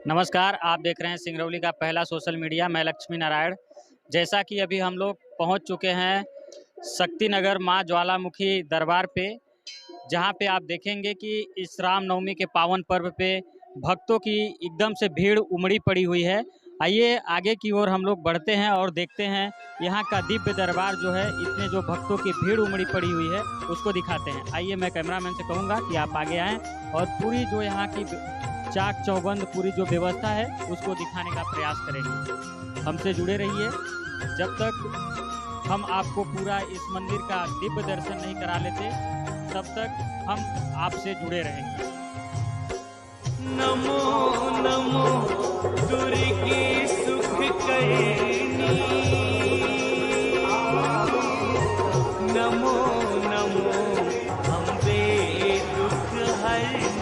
नमस्कार, आप देख रहे हैं सिंगरौली का पहला सोशल मीडिया। मैं लक्ष्मी नारायण। जैसा कि अभी हम लोग पहुंच चुके हैं शक्ति नगर माँ ज्वालामुखी दरबार पे, जहां पे आप देखेंगे कि इस रामनवमी के पावन पर्व पे भक्तों की एकदम से भीड़ उमड़ी पड़ी हुई है। आइए आगे की ओर हम लोग बढ़ते हैं और देखते हैं यहाँ का दिव्य दरबार जो है, इसमें जो भक्तों की भीड़ उमड़ी पड़ी हुई है उसको दिखाते हैं। आइए, मैं कैमरामैन से कहूँगा कि आप आगे आएँ और पूरी जो यहाँ की चाक चौबंद पूरी जो व्यवस्था है उसको दिखाने का प्रयास करेंगे। हमसे जुड़े रहिए। जब तक हम आपको पूरा इस मंदिर का दिव्य दर्शन नहीं करा लेते, तब तक हम आपसे जुड़े रहेंगे। नमो नमो दुर्गे सुख करनी, नमो नमो अम्बे दुख हरनी।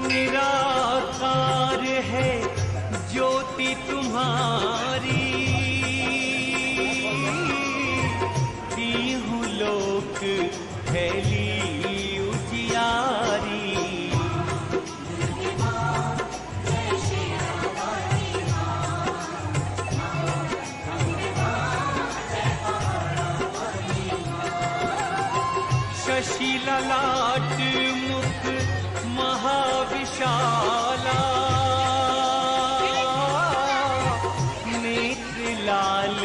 निराकार है ज्योति तुम्हारी, तीहु लोक फैली उजियारी। शशि ललाट मुख महाविशाला, नेत्र लाल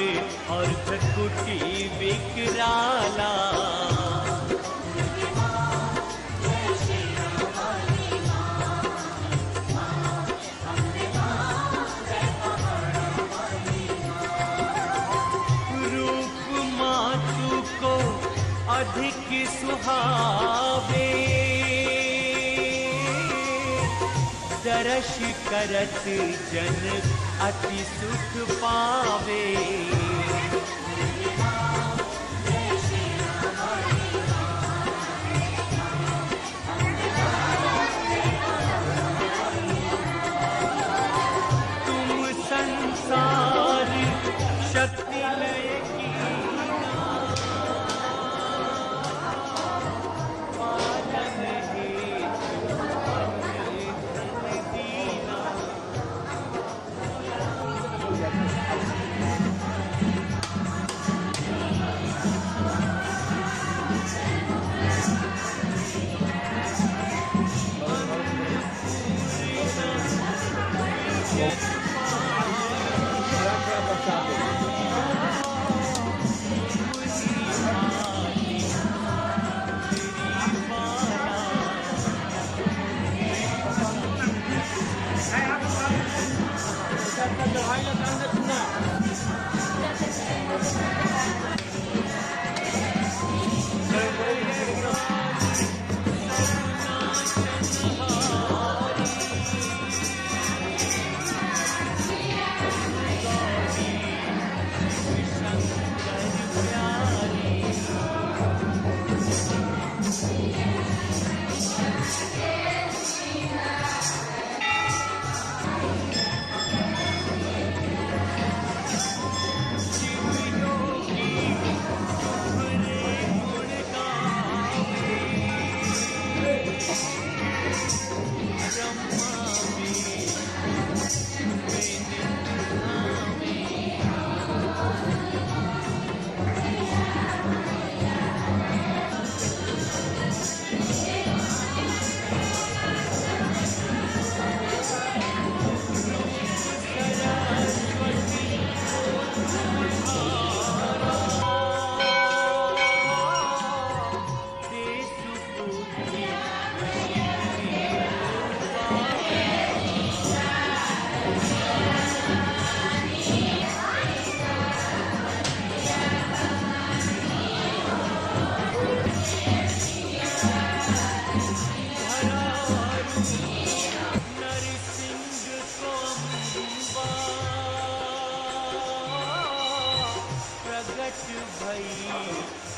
और भ्रुकुटी विकराला। रूप मातु को अधिक सुहावे, दर्श करत जन अति सुख पावे। तुम संसार शक्ति लय कीना,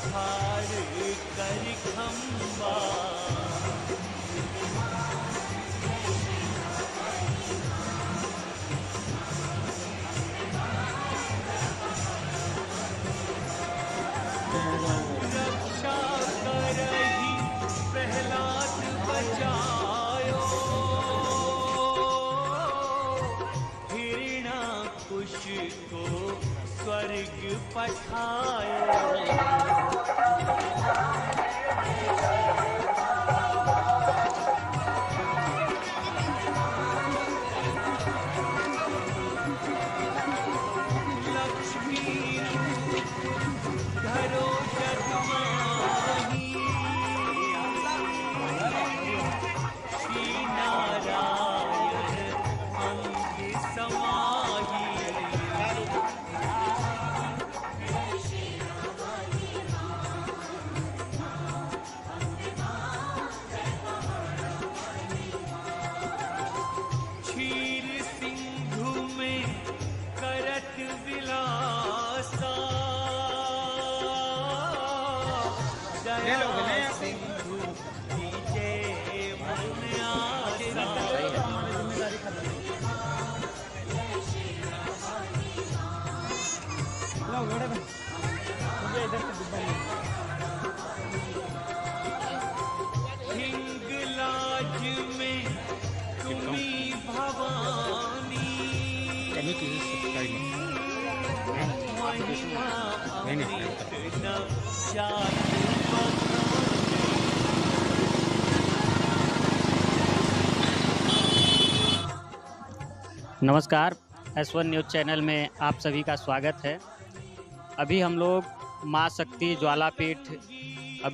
पालन हेतु धन दीना। मुझको स्वर्ग पठाए। लक्ष्मी धरो जग माही, श्री नारायण अंग समाही। क्षीर सिंधु में करत विलासा, दया सिंधु कीजे मन आसा। हिंगलाज में तुम्ही भवानी, महिमा अमित न जात बखानी। नमस्कार, S1 न्यूज़ चैनल में आप सभी का स्वागत है। अभी हम लोग माँ शक्ति ज्वालापीठ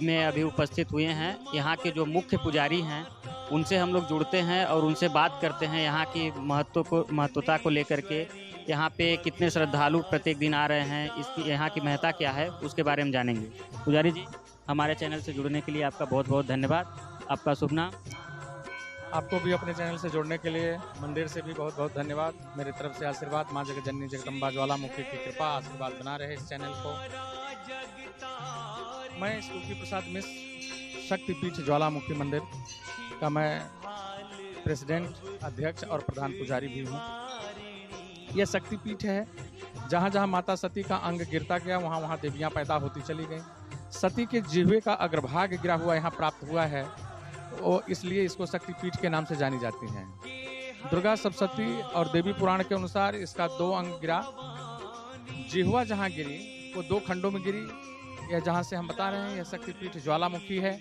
में अभी उपस्थित हुए हैं। यहाँ के जो मुख्य पुजारी हैं उनसे हम लोग जुड़ते हैं और उनसे बात करते हैं यहाँ की महत्वता को लेकर के। यहाँ पे कितने श्रद्धालु प्रत्येक दिन आ रहे हैं, इसकी यहाँ की महत्ता क्या है, उसके बारे में जानेंगे। पुजारी जी, हमारे चैनल से जुड़ने के लिए आपका बहुत बहुत धन्यवाद। आपका शुभ नाम? आपको भी अपने चैनल से जुड़ने के लिए मंदिर से भी बहुत बहुत धन्यवाद। मेरी तरफ से आशीर्वाद, माँ जगतजननी जगदम्बा ज्वालामुखी की कृपा आशीर्वाद बना रहे इस चैनल को। मैं सूखी प्रसाद मिश्र शक्तिपीठ ज्वालामुखी मंदिर का मैं प्रेसिडेंट, अध्यक्ष और प्रधान पुजारी भी हूँ। यह शक्तिपीठ है, जहाँ जहाँ माता सती का अंग गिरता गया वहाँ वहाँ देवियाँ पैदा होती चली गईं। सती के जिह्वे का अग्रभाग गिरा हुआ यहाँ प्राप्त हुआ है, और इसलिए इसको शक्तिपीठ के नाम से जानी जाती हैं। दुर्गा सप्तशती और देवी पुराण के अनुसार इसका 2 अंग गिरा। जिह्वा जहाँ गिरी वो 2 खंडों में गिरी। यह जहाँ से हम बता रहे हैं यह शक्तिपीठ ज्वालामुखी है।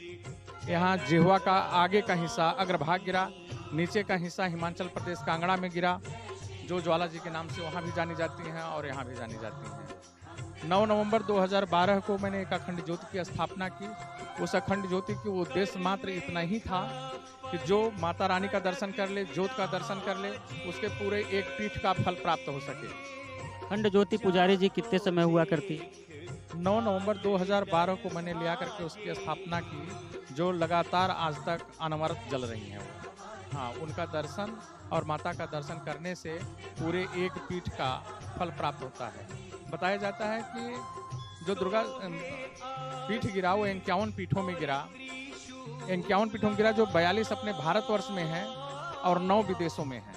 यहाँ जिह्वा का आगे का हिस्सा अग्रभाग गिरा, नीचे का हिस्सा हिमाचल प्रदेश कांगड़ा में गिरा, जो ज्वाला जी के नाम से वहाँ भी जानी जाती हैं और यहाँ भी जानी जाती हैं। 9 नवंबर 2012 को मैंने एक अखंड ज्योति की स्थापना की। उस अखंड ज्योति की उद्देश्य मात्र इतना ही था कि जो माता रानी का दर्शन कर ले, ज्योत का दर्शन कर ले, उसके पूरे एक पीठ का फल प्राप्त हो सके। अखंड ज्योति पुजारी जी कितने समय हुआ करती? 9 नवंबर 2012 को मैंने लिया करके उसकी स्थापना की, जो लगातार आज तक अनवरत जल रही हैं वो। हाँ, उनका दर्शन और माता का दर्शन करने से पूरे एक पीठ का फल प्राप्त होता है। बताया जाता है कि जो दुर्गा पीठ गिरा वो 51 पीठों में गिरा। 51 पीठों में गिरा, जो 42 अपने भारतवर्ष में हैं और 9 विदेशों में हैं,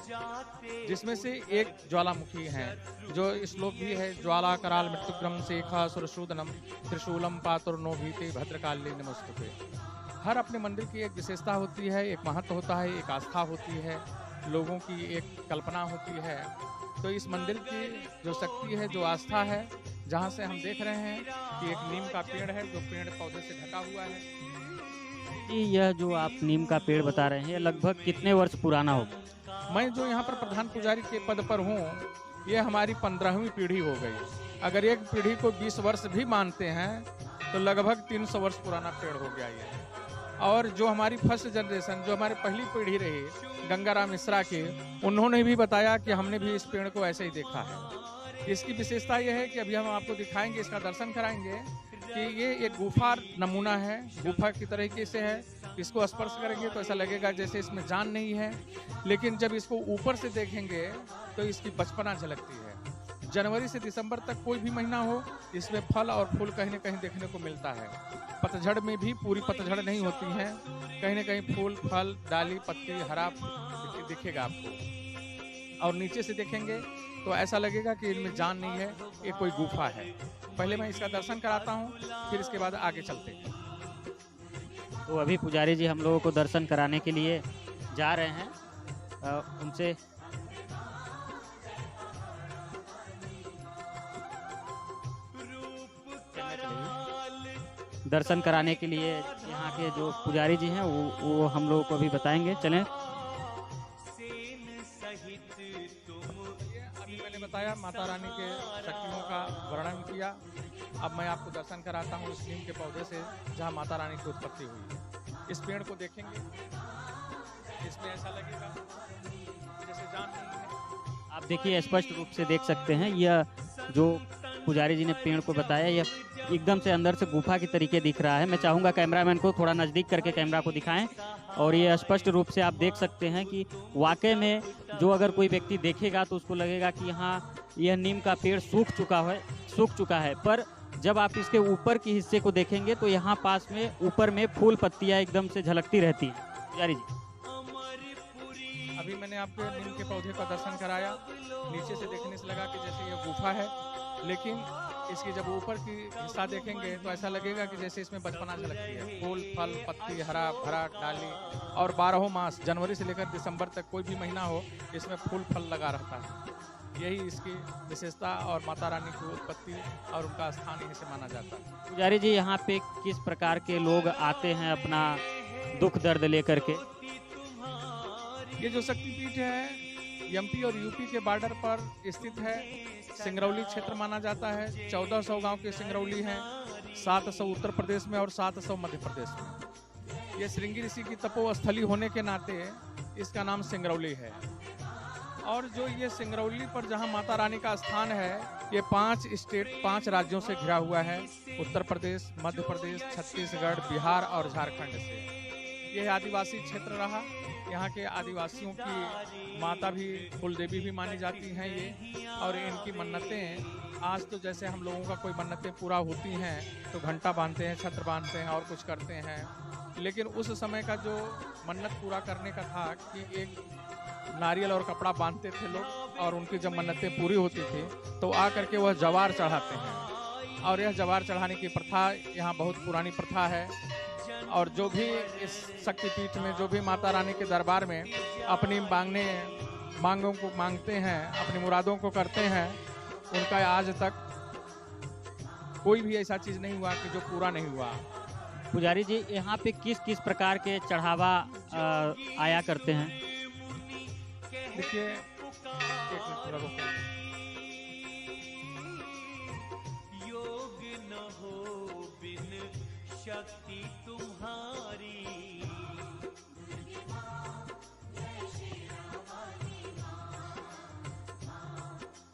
जिसमें से एक ज्वालामुखी है। जो श्लोक भी है, ज्वाला कराल मृत्युग्रम शेखा सुरशूदनम त्रिशूलम पातुर्नो भीते भद्रकाली नमस्तुते। हर अपने मंदिर की एक विशेषता होती है, एक महत्व होता है, एक आस्था होती है, लोगों की एक कल्पना होती है। तो इस मंदिर की जो शक्ति है, जो आस्था है, जहाँ से हम देख रहे हैं कि एक नीम का पेड़ है जो पेड़ पौधे से ढका हुआ है। यह जो आप नीम का पेड़ बता रहे हैं, लगभग कितने वर्ष पुराना होगा? मैं जो यहाँ पर प्रधान पुजारी के पद पर हूँ, ये हमारी 15वीं पीढ़ी हो गई। अगर एक पीढ़ी को 20 वर्ष भी मानते हैं तो लगभग 300 वर्ष पुराना पेड़ हो गया ये। और जो हमारी फर्स्ट जनरेशन, जो हमारी पहली पीढ़ी रही गंगाराम मिश्रा के, उन्होंने भी बताया कि हमने भी इस पेड़ को ऐसे ही देखा है। इसकी विशेषता यह है कि अभी हम आपको दिखाएंगे, इसका दर्शन कराएंगे कि ये एक गुफा नमूना है, गुफा की तरीके से है। इसको स्पर्श करेंगे तो ऐसा लगेगा जैसे इसमें जान नहीं है, लेकिन जब इसको ऊपर से देखेंगे तो इसकी बचपना झलकती है। जनवरी से दिसंबर तक कोई भी महीना हो, इसमें फल और फूल कहीं न कहीं देखने को मिलता है। पतझड़ में भी पूरी पतझड़ नहीं होती है, कहीं न कहीं फूल, फल, डाली, पत्ती हरा दिखेगा आपको। और नीचे से देखेंगे तो ऐसा लगेगा कि इनमें जान नहीं है, ये कोई गुफा है। पहले मैं इसका दर्शन कराता हूँ, फिर इसके बाद आगे चलते हैं। तो अभी पुजारी जी हम लोगों को दर्शन कराने के लिए जा रहे हैं। उनसे दर्शन कराने के लिए यहाँ के जो पुजारी जी हैं वो हम लोगों को अभी बताएंगे। चलें। अभी मैंने बताया माता रानी के शक्तियों का वर्णन किया। अब मैं आपको दर्शन कराता हूँ इस नीम के पौधे से जहाँ माता रानी की उत्पत्ति हुई है। इस पेड़ को देखेंगे, इसमें ऐसा लगेगा जैसे जान नहीं है। आप देखिए स्पष्ट रूप से देख सकते हैं, यह जो पुजारी जी ने पेड़ को बताया यह एकदम से अंदर से गुफा की तरीके दिख रहा है। मैं चाहूँगा कैमरामैन को थोड़ा नज़दीक करके कैमरा को दिखाएं और ये स्पष्ट रूप से आप देख सकते हैं कि वाकई में जो अगर कोई व्यक्ति देखेगा तो उसको लगेगा कि यहाँ यह नीम का पेड़ सूख चुका है। पर जब आप इसके ऊपर के हिस्से को देखेंगे तो यहाँ पास में ऊपर में फूल पत्तियाँ एकदम से झलकती रहती हैं। पुजारी जी, अभी मैंने आपको नीम के पौधे का दर्शन कराया। नीचे से देखने से लगा कि जैसे ये गुफा है, लेकिन इसकी जब ऊपर की हिस्सा देखेंगे तो ऐसा लगेगा कि जैसे इसमें बचपना झलकती है। फूल, फल, पत्ती, हरा भरा डाली और 12 मास जनवरी से लेकर दिसंबर तक कोई भी महीना हो इसमें फूल फल लगा रहता है। यही इसकी विशेषता और माता रानी की उत्पत्ति और उनका स्थान यहीं से माना जाता है। पुजारी जी, यहाँ पे किस प्रकार के लोग आते हैं अपना दुख दर्द लेकर के? ये जो शक्तिपीठ है एमपी और यूपी के बॉर्डर पर स्थित है। सिंगरौली क्षेत्र माना जाता है। 1400 गांव के सिंगरौली हैं, 700 उत्तर प्रदेश में और 700 मध्य प्रदेश में। ये श्रृंगी ऋषि की तपोस्थली होने के नाते इसका नाम सिंगरौली है। और जो ये सिंगरौली पर जहां माता रानी का स्थान है, ये 5 राज्यों से घिरा हुआ है। उत्तर प्रदेश, मध्य प्रदेश, छत्तीसगढ़, बिहार और झारखंड से। यह आदिवासी क्षेत्र रहा। यहाँ के आदिवासियों की माता भी कुलदेवी भी मानी जाती हैं ये। और इनकी मन्नतें आज तो जैसे हम लोगों का कोई मन्नतें पूरा होती हैं तो घंटा बांधते हैं, छत्र बांधते हैं और कुछ करते हैं। लेकिन उस समय का जो मन्नत पूरा करने का था कि एक नारियल और कपड़ा बांधते थे लोग, और उनकी जब मन्नतें पूरी होती थी तो आ करके वह जवार चढ़ाते हैं। और यह जवार चढ़ाने की प्रथा यहाँ बहुत पुरानी प्रथा है। और जो भी इस शक्तिपीठ में जो भी माता रानी के दरबार में अपनी मांगों को मांगते हैं, अपनी मुरादों को करते हैं, उनका आज तक कोई भी ऐसा चीज़ नहीं हुआ कि जो पूरा नहीं हुआ। पुजारी जी, यहाँ पे किस किस प्रकार के चढ़ावा आया करते हैं? देखिए, एक मिनट थोड़ा रुको। योग न हो बिन शक्ति तुम्हारी।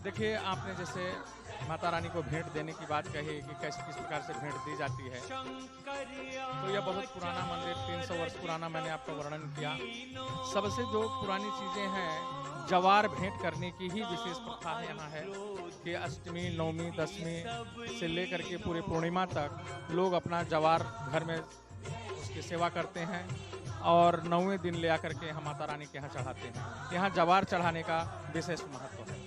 देखिए, आपने जैसे माता रानी को भेंट देने की बात कही कि किस प्रकार से भेंट दी जाती है, तो यह बहुत पुराना मंदिर, 300 वर्ष पुराना मैंने आपको वर्णन किया। सबसे जो पुरानी चीज़ें हैं, जवार भेंट करने की ही विशेष प्रथा है यहाँ है कि अष्टमी, नवमी, दशमी से लेकर के पूरे पूर्णिमा तक लोग अपना जवार घर में उसकी सेवा करते हैं और 9वें दिन ले आकर के हम माता रानी के यहाँ चढ़ाते हैं। यहाँ जवार चढ़ाने का विशेष महत्व है।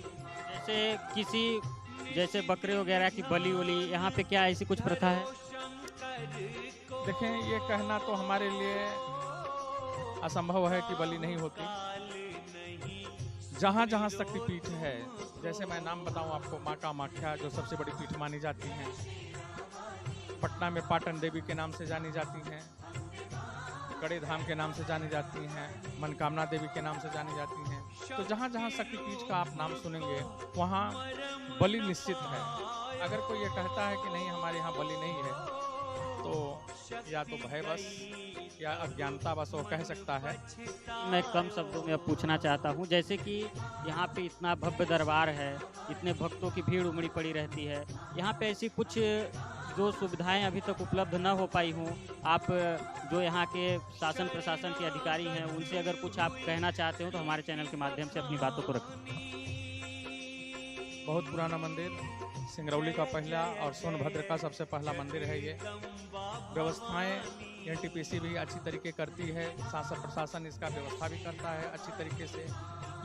जैसे बकरे वगैरह की बलि उली, यहाँ पे क्या ऐसी कुछ प्रथा है? देखें, ये कहना तो हमारे लिए असंभव है कि बलि नहीं होती। जहाँ जहाँ शक्तिपीठ है, जैसे मैं नाम बताऊँ आपको, माँ कामाख्या जो सबसे बड़ी पीठ मानी जाती हैं, पटना में पाटन देवी के नाम से जानी जाती हैं, कड़े धाम के नाम से जानी जाती हैं, मनकामना देवी के नाम से जानी जाती हैं। तो जहाँ जहाँ शक्तिपीठ का आप नाम सुनेंगे वहाँ बलि निश्चित है। अगर कोई ये कहता है कि नहीं हमारे यहाँ बलि नहीं है, तो या तो भयवश या अज्ञानता बस वो कह सकता है। मैं कम शब्दों में अब पूछना चाहता हूँ, जैसे कि यहाँ पे इतना भव्य दरबार है, इतने भक्तों की भीड़ उमड़ी पड़ी रहती है, यहाँ पे ऐसी कुछ जो सुविधाएं अभी तक उपलब्ध न हो पाई हों, आप जो यहाँ के शासन प्रशासन के अधिकारी हैं उनसे अगर कुछ आप कहना चाहते हो तो हमारे चैनल के माध्यम से अपनी बातों को रखें। बहुत पुराना मंदिर, सिंगरौली का पहला और सोनभद्र का सबसे पहला मंदिर है ये। व्यवस्थाएं एनटीपीसी भी अच्छी तरीके करती है, शासन प्रशासन इसका व्यवस्था भी करता है अच्छी तरीके से।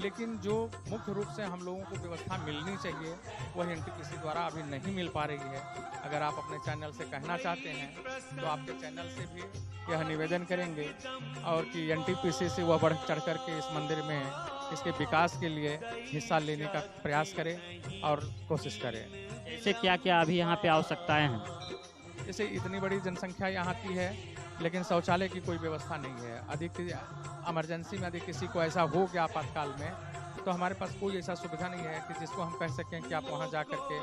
लेकिन जो मुख्य रूप से हम लोगों को व्यवस्था मिलनी चाहिए वह एनटीपीसी द्वारा अभी नहीं मिल पा रही है। अगर आप अपने चैनल से कहना चाहते हैं तो आपके चैनल से भी यह निवेदन करेंगे और कि एनटीपीसी से वह बढ़ चढ़ कर के इस मंदिर में इसके विकास के लिए हिस्सा लेने का प्रयास करें और कोशिश करें। ऐसे क्या क्या अभी यहाँ पे आवश्यकताएं हैं? जैसे इतनी बड़ी जनसंख्या यहाँ की है, लेकिन शौचालय की कोई व्यवस्था नहीं है। अधिक इमरजेंसी में यदि किसी को ऐसा हो गया आपातकाल में, तो हमारे पास कोई ऐसा सुविधा नहीं है कि जिसको हम कह सकें कि आप वहाँ जा कर के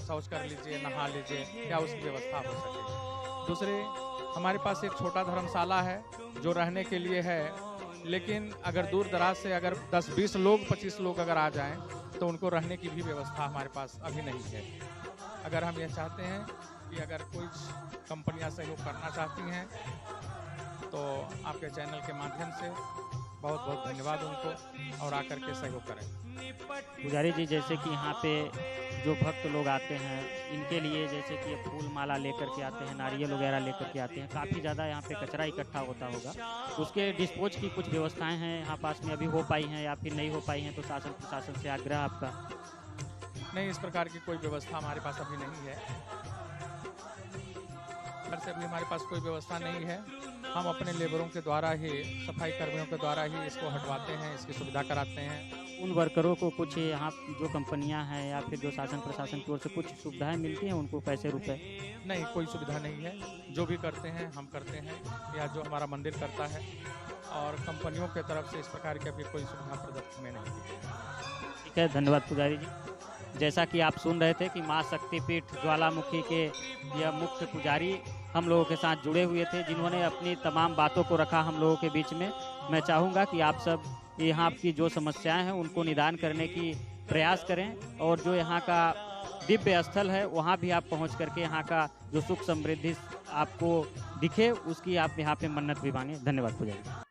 शौच कर लीजिए, नहा लीजिए, या उसकी व्यवस्था हो सके। दूसरे, हमारे पास एक छोटा धर्मशाला है जो रहने के लिए है, लेकिन अगर दूर दराज से अगर 10-20 लोग 25 लोग अगर आ जाएं तो उनको रहने की भी व्यवस्था हमारे पास अभी नहीं है। अगर हम ये चाहते हैं कि अगर कोई कंपनियां सहयोग करना चाहती हैं तो आपके चैनल के माध्यम से बहुत बहुत धन्यवाद उनको, और आकर के सहयोग करें। पुजारी जी, जैसे कि यहाँ पे जो भक्त लोग आते हैं, इनके लिए जैसे कि फूल माला लेकर के आते हैं, नारियल वगैरह लेकर के आते हैं, काफ़ी ज़्यादा यहाँ पे कचरा इकट्ठा होता होगा, उसके डिस्पोज की कुछ व्यवस्थाएं हैं यहाँ पास में अभी हो पाई हैं या फिर नहीं हो पाई हैं? तो शासन प्रशासन से आग्रह आपका। नहीं, इस प्रकार की कोई व्यवस्था हमारे पास अभी नहीं है। घर से अभी हमारे पास कोई व्यवस्था नहीं है। हम अपने लेबरों के द्वारा ही, सफाई कर्मियों के द्वारा ही इसको हटवाते हैं, इसकी सुविधा कराते हैं। उन वर्करों को कुछ यहाँ जो कंपनियां हैं या फिर जो शासन प्रशासन की ओर से कुछ सुविधाएं मिलती हैं उनको, पैसे रुपए? नहीं, कोई सुविधा नहीं है। जो भी करते हैं हम करते हैं, या जो हमारा मंदिर करता है, और कंपनियों की तरफ से इस प्रकार की अभी कोई सुविधा प्रदत्त में नहीं दी है। ठीक है, धन्यवाद पुजारी जी। जैसा कि आप सुन रहे थे कि माँ शक्तिपीठ ज्वालामुखी के यह मुख्य पुजारी हम लोगों के साथ जुड़े हुए थे, जिन्होंने अपनी तमाम बातों को रखा हम लोगों के बीच में। मैं चाहूँगा कि आप सब यहाँ की जो समस्याएं हैं उनको निदान करने की प्रयास करें, और जो यहाँ का दिव्य स्थल है वहाँ भी आप पहुँच करके यहाँ का जो सुख समृद्धि आपको दिखे उसकी आप यहाँ पे मन्नत भी मांगे। धन्यवाद पुजारी।